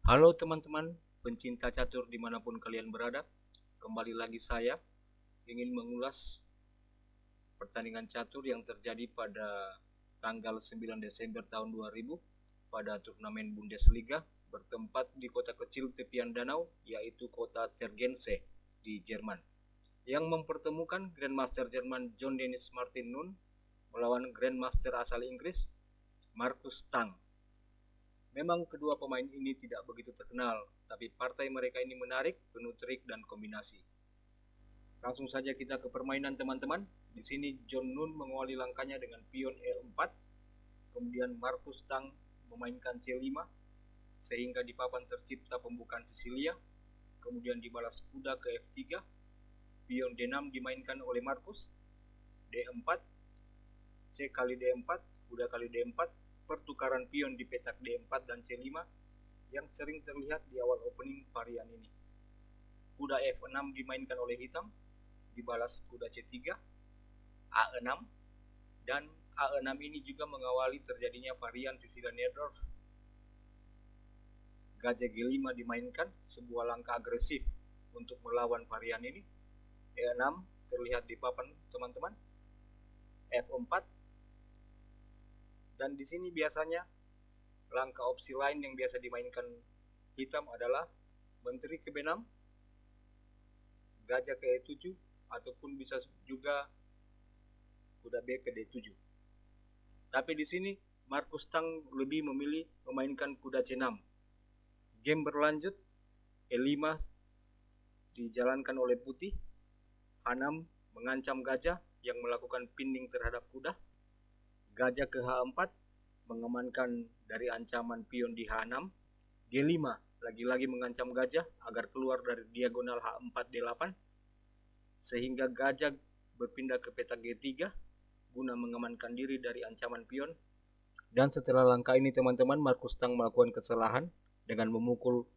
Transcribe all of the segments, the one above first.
Halo teman-teman, pencinta catur dimanapun kalian berada. Kembali lagi saya ingin mengulas pertandingan catur yang terjadi pada tanggal 9 Desember tahun 2000 pada turnamen Bundesliga bertempat di kota kecil tepian danau, yaitu kota Tegernsee di Jerman, yang mempertemukan Grandmaster Jerman John Dennis Martin Nun melawan Grandmaster asal Inggris Markus Tang. Memang kedua pemain ini tidak begitu terkenal, tapi partai mereka ini menarik, penuh trik dan kombinasi. Langsung saja kita ke permainan teman-teman. Di sini John Nun mengawali langkahnya dengan pion E4, kemudian Markus Tang memainkan C5, sehingga di papan tercipta pembukaan Sisilia, kemudian dibalas kuda ke F3, pion D6 dimainkan oleh Markus, D4, C kali D4, kuda kali D4, pertukaran pion di petak D4 dan C5 yang sering terlihat di awal opening varian ini. Kuda F6 dimainkan oleh hitam, dibalas kuda C3, A6, dan A6 ini juga mengawali terjadinya varian Sicilia Niederdorf. Gajah G5 dimainkan, sebuah langkah agresif untuk melawan varian ini. E6 terlihat di papan teman-teman, F4, dan di sini biasanya langkah opsi lain yang biasa dimainkan hitam adalah menteri ke B6, gajah ke E7, ataupun bisa juga kuda B ke D7. Tapi di sini Markus Tang lebih memilih memainkan kuda C6. Game berlanjut, E5 dijalankan oleh putih, H6 mengancam gajah yang melakukan pinning terhadap kuda. Gajah ke H4 mengamankan dari ancaman pion di H6. G5 lagi-lagi mengancam gajah agar keluar dari diagonal H4 D8, sehingga gajah berpindah ke petak G3 guna mengamankan diri dari ancaman pion. Dan setelah langkah ini teman-teman, Markus Tang melakukan kesalahan dengan memukul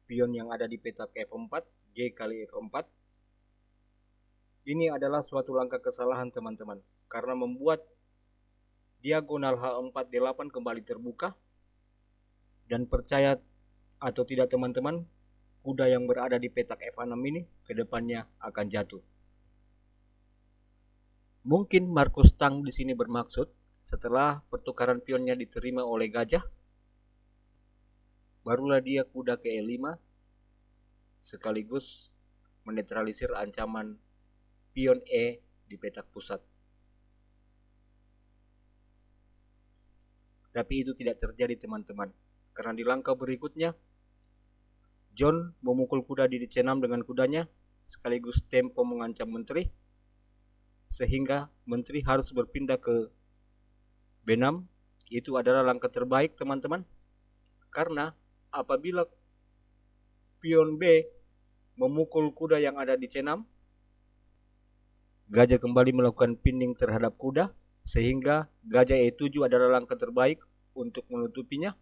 pion yang ada di petak F4, G kali F4. Ini adalah suatu langkah kesalahan teman-teman, karena membuat diagonal H4 D8 kembali terbuka, dan percaya atau tidak teman-teman, kuda yang berada di petak F6 ini kedepannya akan jatuh. Mungkin Markus Tang di sini bermaksud setelah pertukaran pionnya diterima oleh gajah, barulah dia kuda ke E5 sekaligus menetralisir ancaman pion E di petak pusat. Tapi itu tidak terjadi teman-teman, karena di langkah berikutnya John memukul kuda di C6 dengan kudanya, sekaligus tempo mengancam menteri, sehingga menteri harus berpindah ke B6. Itu adalah langkah terbaik teman-teman, karena apabila pion B memukul kuda yang ada di C6, gajah kembali melakukan pinning terhadap kuda, sehingga gajah E7 adalah langkah terbaik untuk menutupinya,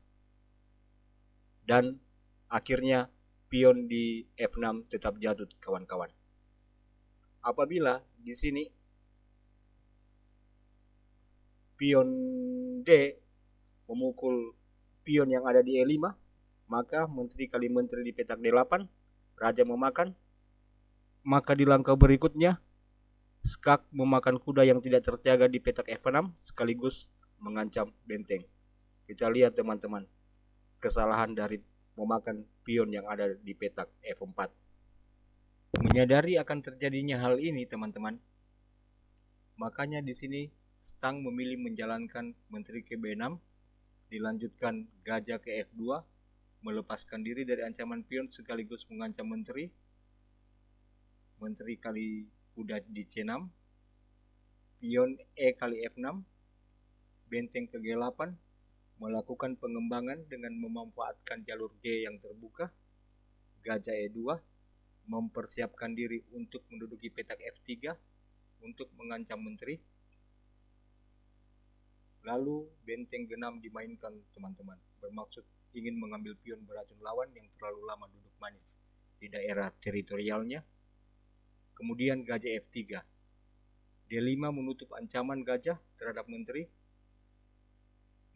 dan akhirnya pion di F6 tetap jatuh kawan-kawan. Apabila di sini pion D memukul pion yang ada di E5, maka menteri kali menteri di petak D8, raja memakan. Maka di langkah berikutnya skak memakan kuda yang tidak terjaga di petak F6 sekaligus mengancam benteng. Kita lihat teman-teman, kesalahan dari memakan pion yang ada di petak F4. Menyadari akan terjadinya hal ini teman-teman, makanya di sini Tang memilih menjalankan menteri ke B6, dilanjutkan gajah ke F2, melepaskan diri dari ancaman pion sekaligus mengancam menteri. Menteri kali kuda di C6, pion E kali F6, benteng ke G8, melakukan pengembangan dengan memanfaatkan jalur G yang terbuka. Gajah E2 mempersiapkan diri untuk menduduki petak F3 untuk mengancam menteri. Lalu benteng G6 dimainkan teman-teman, bermaksud ingin mengambil pion beracun lawan yang terlalu lama duduk manis di daerah teritorialnya. Kemudian gajah F3, D5 menutup ancaman gajah terhadap menteri.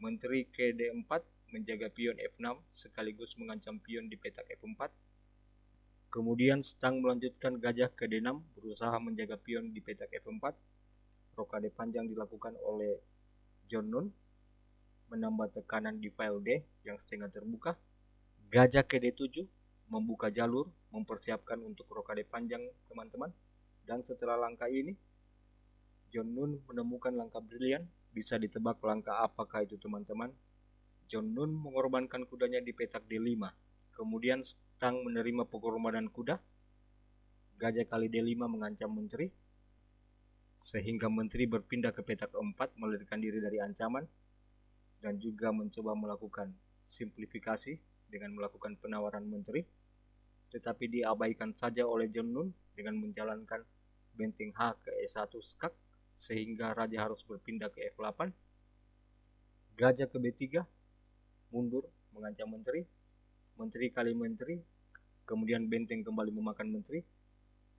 Menteri ke D4 menjaga pion F6 sekaligus mengancam pion di petak F4. Kemudian stang melanjutkan gajah ke D6 berusaha menjaga pion di petak F4. Rokade panjang dilakukan oleh John Nun menambah tekanan di file D yang setengah terbuka. Gajah ke D7 membuka jalur, mempersiapkan untuk rokade panjang teman-teman. Dan setelah langkah ini, John Nun menemukan langkah brilian. Bisa ditebak langkah apakah itu teman-teman? John Nun mengorbankan kudanya di petak D5. Kemudian stang menerima pengorbanan kuda. Gajah kali D5 mengancam menteri, sehingga menteri berpindah ke petak 4 melarikan diri dari ancaman dan juga mencoba melakukan simplifikasi dengan melakukan penawaran menteri, tetapi diabaikan saja oleh John Nun dengan menjalankan benteng H ke E1 skak, sehingga raja harus berpindah ke F8. Gajah ke B3 mundur mengancam menteri, menteri kali menteri, kemudian benteng kembali memakan menteri.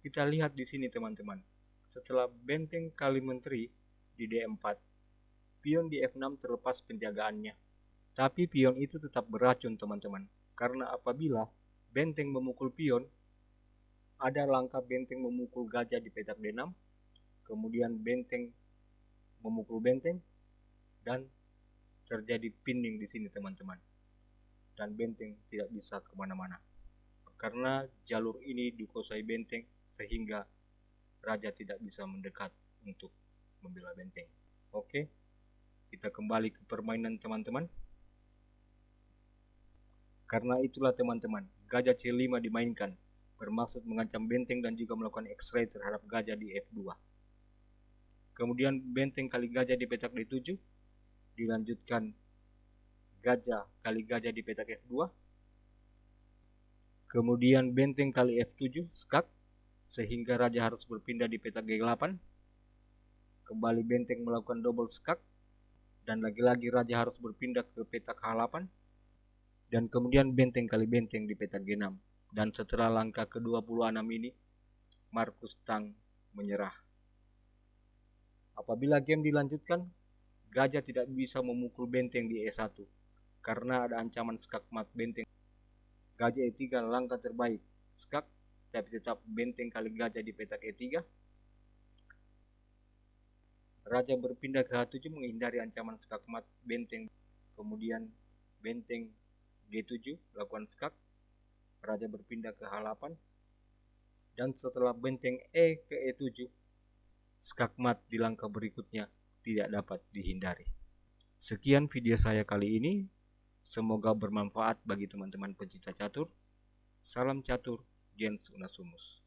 Kita lihat di sini teman-teman, setelah benteng kali menteri di D4, pion di F6 terlepas penjagaannya. Tapi pion itu tetap beracun teman-teman, karena apabila benteng memukul pion, ada langkah benteng memukul gajah di petak D6, kemudian benteng memukul benteng, dan terjadi pinning di sini teman-teman. Dan benteng tidak bisa kemana-mana, karena jalur ini dikuasai benteng, sehingga raja tidak bisa mendekat untuk membela benteng. Oke, kita kembali ke permainan teman-teman. Karena itulah teman-teman, gajah C5 dimainkan, bermaksud mengancam benteng dan juga melakukan X-ray terhadap gajah di F2. Kemudian benteng kali gajah di petak D7, dilanjutkan gajah kali gajah di petak F2. Kemudian benteng kali F7 skak, sehingga raja harus berpindah di petak G8. Kembali benteng melakukan double skak, dan lagi-lagi raja harus berpindah ke petak H8. Dan kemudian benteng kali benteng di petak G6. Dan setelah langkah ke-26 ini, Markus Stang menyerah. Apabila game dilanjutkan, gajah tidak bisa memukul benteng di E1 karena ada ancaman skak mat benteng. Gajah E3 langkah terbaik, skak, tapi tetap benteng kali gajah di petak E3. Raja berpindah ke H7 menghindari ancaman skak mat benteng. Kemudian benteng G7 lakukan skak, raja berpindah ke H8, dan setelah benteng E ke E7, skak mat di langkah berikutnya tidak dapat dihindari. Sekian video saya kali ini, semoga bermanfaat bagi teman-teman pecinta catur. Salam catur, gens unasumus.